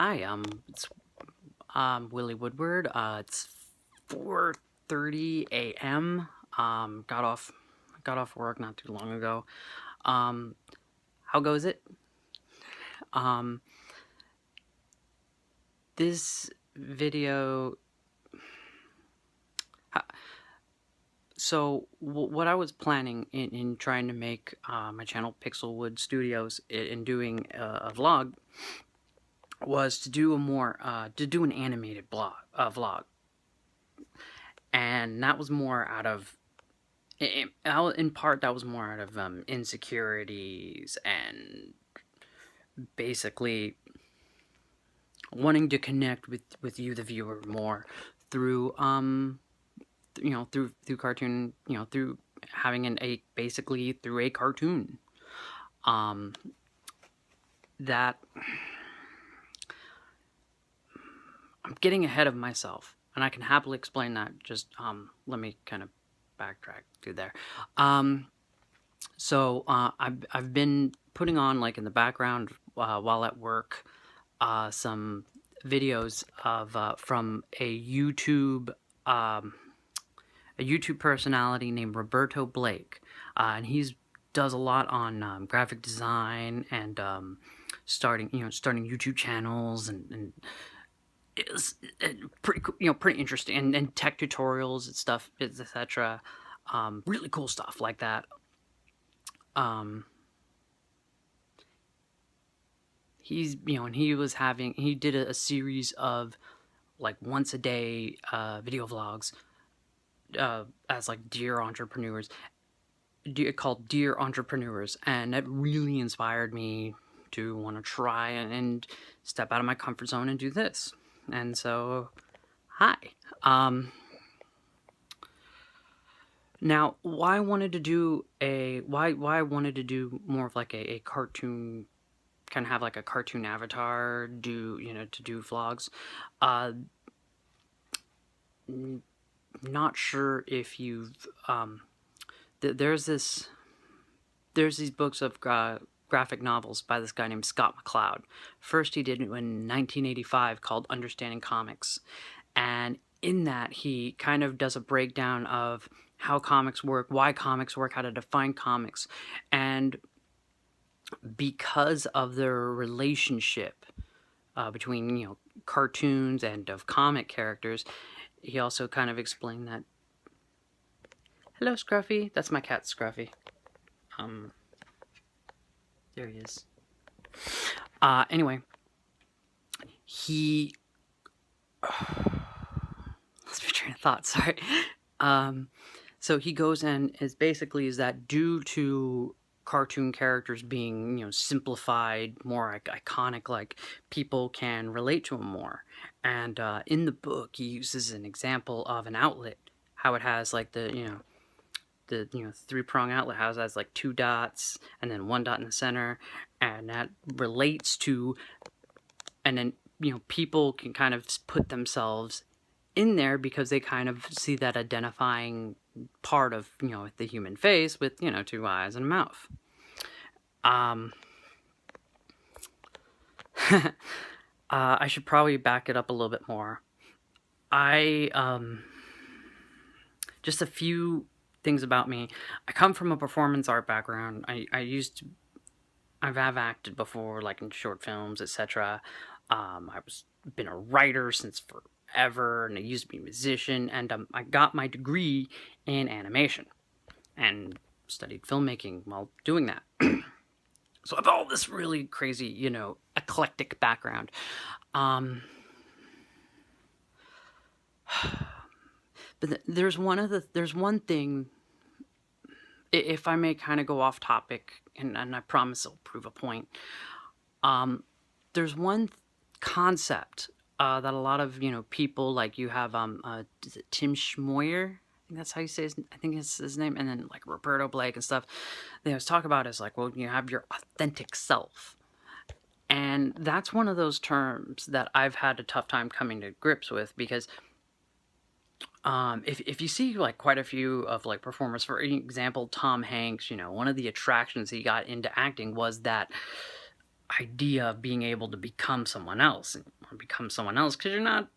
Hi, it's Willie Woodward. It's 4:30 a.m. Got off work not too long ago. Um, how goes it? Um, this video. So what I was planning in trying to make my channel Pixelwood Studios in doing a vlog was to do an animated vlog, and that was more out of in part that was more out of insecurities and basically wanting to connect with you, the viewer, more through through cartoon, through having basically through a cartoon. That I'm getting ahead of myself, and I can happily explain that. Just let me kind of backtrack through there. So I've been putting on, like, in the background while at work, some videos of from a YouTube personality named Roberto Blake, and he's does a lot on graphic design and starting YouTube channels, and it's pretty cool, pretty interesting, and tech tutorials and stuff, etc. Really cool stuff like that. He's and he did a series of like once a day video vlogs as like Dear Entrepreneurs, called Dear Entrepreneurs, and that really inspired me to want to try and step out of my comfort zone and do this. And so, hi. Now, why I wanted to do more of like a cartoon, kind of have like a cartoon avatar, to do vlogs. Not sure if you've there's these books of graphic novels by this guy named Scott McCloud. First, he did it in 1985 called Understanding Comics, and in that he kind of does a breakdown of how comics work, why comics work, how to define comics, and because of their relationship between cartoons and of comic characters, he also kind of explained that. Hello, Scruffy. That's my cat, Scruffy. There he is. Anyway, he. Let's be train of thought. Sorry. So he goes and is that due to cartoon characters being simplified, more iconic, like people can relate to them more. And in the book, he uses an example of an outlet, how it has like the three-prong outlet has like two dots and then one dot in the center, and that relates to, and then people can kind of put themselves in there because they kind of see that identifying part of the human face with two eyes and a mouth. I should probably back it up a little bit more. Just a few things about me. I come from a performance art background. I've acted before, like in short films, etc. Been a writer since forever, and I used to be a musician, and I got my degree in animation and studied filmmaking while doing that. So I have all this really crazy, eclectic background. But there's one thing, if I may kind of go off topic, and I promise I'll prove a point. There's one concept that a lot of people, like, you have is it Tim Schmoyer? I think that's how you say I think it's his name, and then like Roberto Blake and stuff. They always talk about is like, well, you have your authentic self. And that's one of those terms that I've had a tough time coming to grips with, because if you see like quite a few of like performers, for example, Tom Hanks, one of the attractions he got into acting was that idea of being able to become someone else, because you're not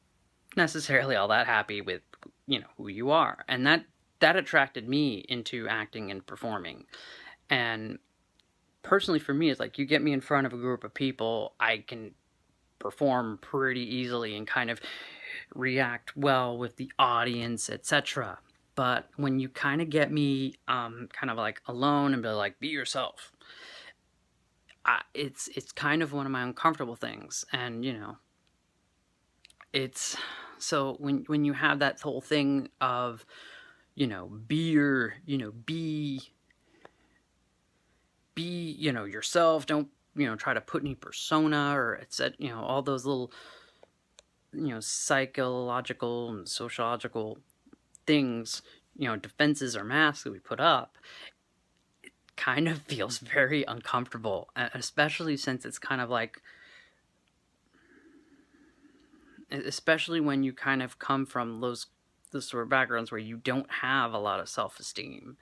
necessarily all that happy with, who you are. And that attracted me into acting and performing. And personally for me, it's like, you get me in front of a group of people, I can perform pretty easily and kind of react well with the audience, etc. But when you kind of get me kind of like alone and be like, be yourself, it's kind of one of my uncomfortable things. And it's so when you have that whole thing of be your be yourself, don't try to put any persona, or it's all those little psychological and sociological things, defenses or masks that we put up, it kind of feels very uncomfortable, especially since it's kind of like, especially when you kind of come from those sort of backgrounds where you don't have a lot of self-esteem,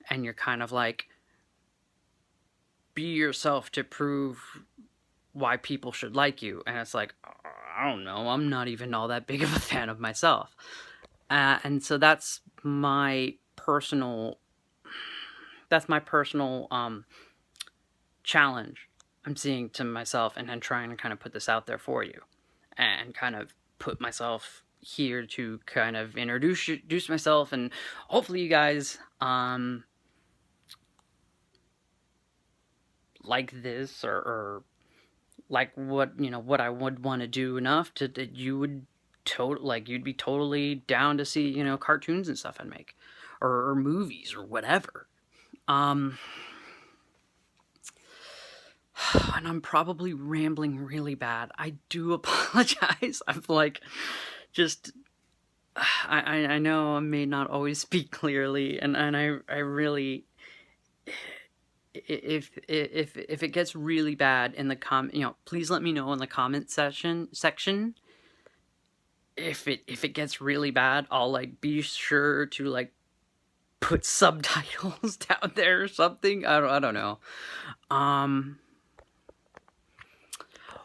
and you're kind of like, be yourself to prove why people should like you. And it's like, I don't know, I'm not even all that big of a fan of myself. And so that's my personal challenge I'm seeing to myself, and then trying to kind of put this out there for you, and kind of put myself here to kind of introduce myself, and hopefully you guys like this, or like what I would want to do enough to that you would you'd be totally down to see cartoons and stuff I'd make, or movies or whatever. And I'm probably rambling really bad. I do apologize. I'm like, just I know I may not always speak clearly, and I really, if it gets really bad in the please let me know in the comment section. If it gets really bad, I'll like be sure to like put subtitles down there or something. I don't know.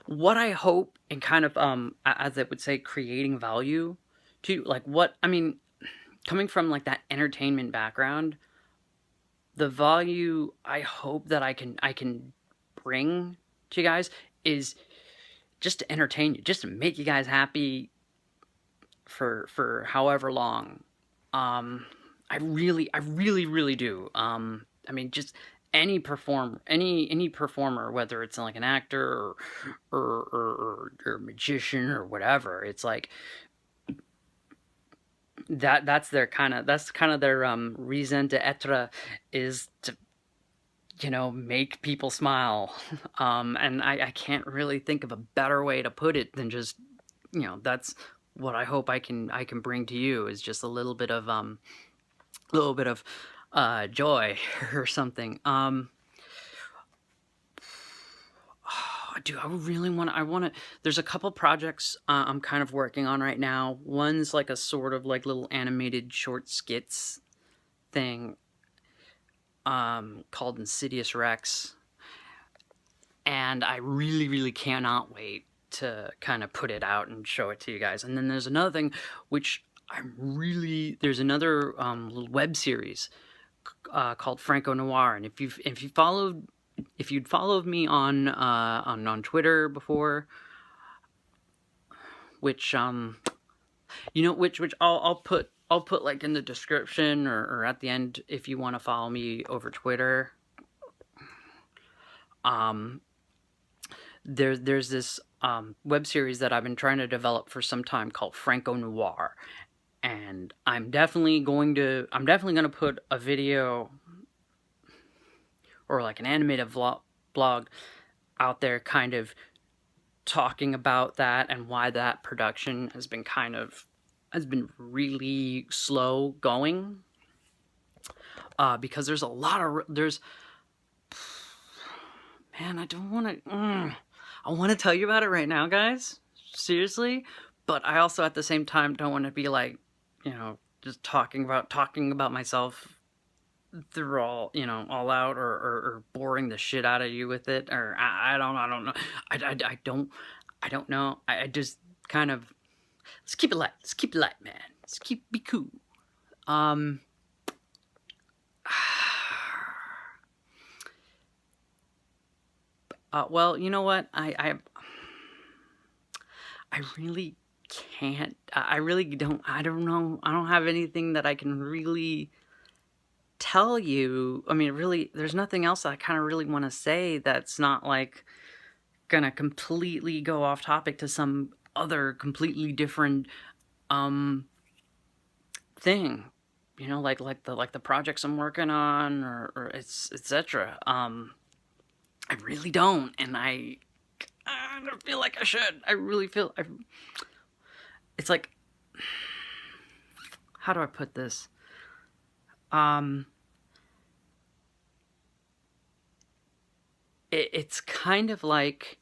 What I hope, and kind of as I would say, creating value to, like, what I mean, coming from like that entertainment background, the value I hope that I can bring to you guys is just to entertain you, just to make you guys happy for however long. I really do. I mean, just any performer, whether it's like an actor or magician or whatever, it's like that's kind of their raison d'être, is to make people smile. And I can't really think of a better way to put it than just that's what I hope I can bring to you, is just a little bit of joy or something. Dude, I want to, there's a couple projects I'm kind of working on right now. One's like a sort of like little animated short skits thing called Insidious Rex. And I really cannot wait to kind of put it out and show it to you guys. And then there's another thing, which there's another little web series called Franco Noir. And if you'd followed me on Twitter before, which which I'll put like in the description, or at the end if you want to follow me over Twitter. There's this web series that I've been trying to develop for some time called Franco Noir, and I'm definitely going to put a video or like an animated blog out there, kind of talking about that and why that production has been really slow going, because there's a lot of man, I don't want to I want to tell you about it right now, guys, seriously, but I also at the same time don't want to be like just talking about myself they're all, all out, or boring the shit out of you with it, or I don't know. I don't know. I just kind of, let's keep it light. Let's keep it light, man. Be cool. Um, well, you know what? I really can't. I really don't. I don't know. I don't have anything that I can really tell you. I mean, really, there's nothing else I kind of really want to say that's not like gonna completely go off topic to some other completely different thing. Like the projects I'm working on, or it's etc. I really don't, and I don't feel like I should. I really feel it's like, how do I put this? It's kind of like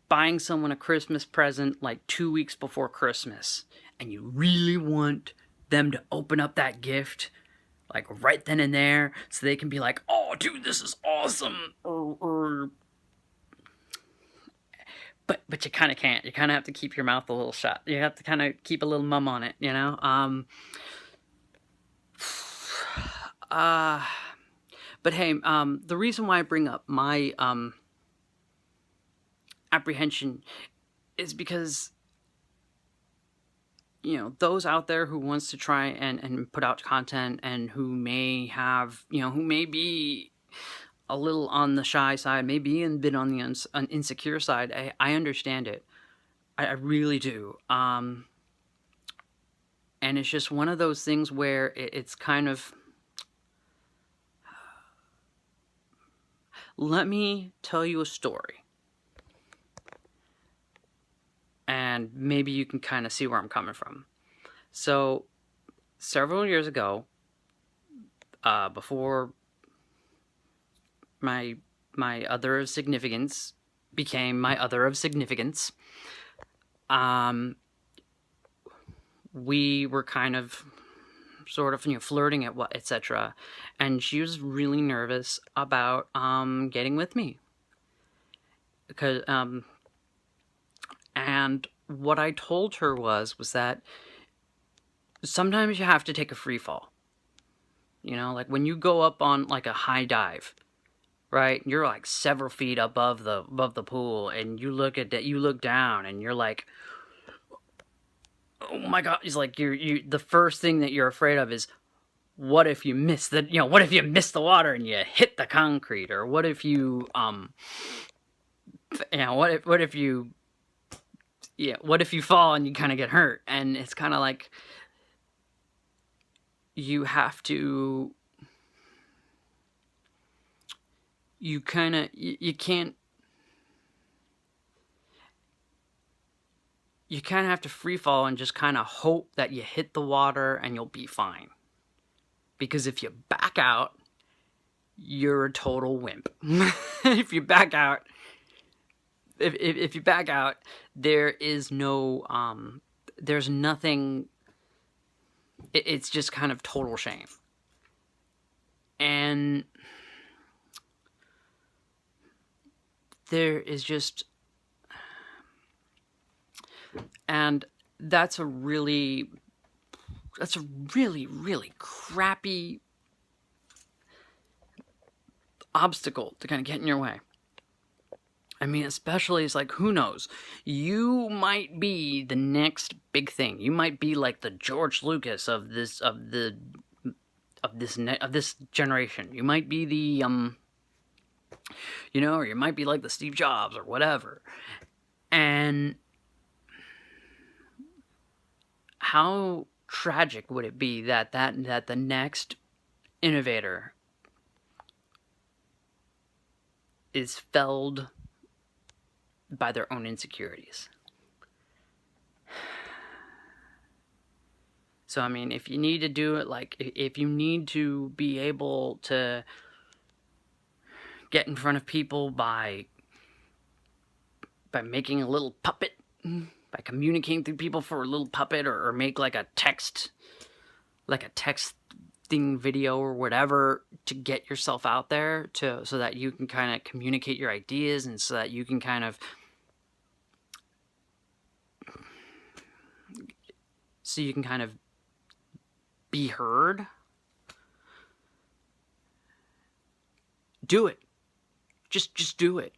buying someone a Christmas present like 2 weeks before Christmas, and you really want them to open up that gift like right then and there, so they can be like, "Oh, dude, this is awesome," or but you kind of can't. You kind of have to keep your mouth a little shut. You have to kind of keep a little mum on it, you know. But hey, the reason why I bring up my apprehension is because, those out there who wants to try and put out content, and who may have, who may be a little on the shy side, maybe and been on the insecure side. I understand it. I really do. And it's just one of those things where it's kind of, let me tell you a story, and maybe you can kind of see where I'm coming from. So, several years ago, before my other of significance became my other of significance, we were kind of sort of flirting at what etc., and she was really nervous about getting with me, because and what I told her was that sometimes you have to take a free fall. Like when you go up on like a high dive, right? You're like several feet above the pool, and you look at that, you look down, and you're like, oh my god! It's like you the first thing that you're afraid of is, what if you miss what if you miss the water and you hit the concrete, or what if you what if you fall and you kind of get hurt? And it's kind of like, you have to, you kind of, you can't, you kind of have to free fall and just kind of hope that you hit the water and you'll be fine. Because if you back out, you're a total wimp. If you back out, if you back out, there is no, there's nothing, it's just kind of total shame. And there is just, and that's a really, really crappy obstacle to kind of get in your way. I mean, especially, it's like, who knows? You might be the next big thing. You might be like the George Lucas of this generation. You might be the or you might be like the Steve Jobs or whatever. And how tragic would it be that the next innovator is felled by their own insecurities? So, I mean, if you need to do it, like, if you need to be able to get in front of people by making a little puppet, by communicating through people for a little puppet, or make like a text uplifting video or whatever to get yourself out there so that you can kind of communicate your ideas, and so that you can kind of be heard, do it. Just do it.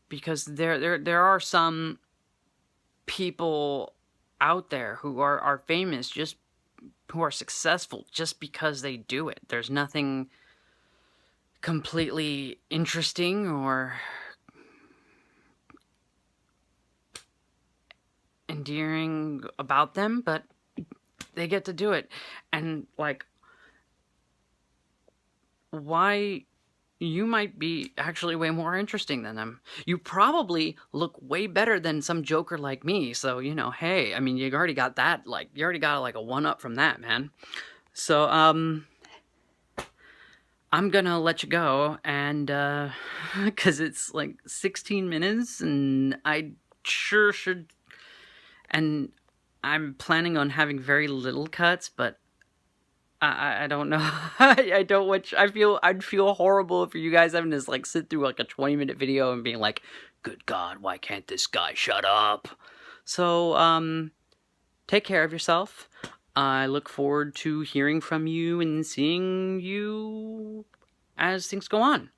Because there are some people out there who are famous, who are successful just because they do it. There's nothing completely interesting or endearing about them, but they get to do it. And like, why? You might be actually way more interesting than them. You probably look way better than some joker like me. So, hey, I mean, you already got that, like, you already got like a one up from that, man. So, I'm gonna let you go, and, cause it's like 16 minutes, and I sure should, and I'm planning on having very little cuts, but I don't know. I don't want. I'd feel horrible for you guys having to like sit through like a 20-minute video and being like, "Good God, why can't this guy shut up?" So, take care of yourself. I look forward to hearing from you and seeing you as things go on.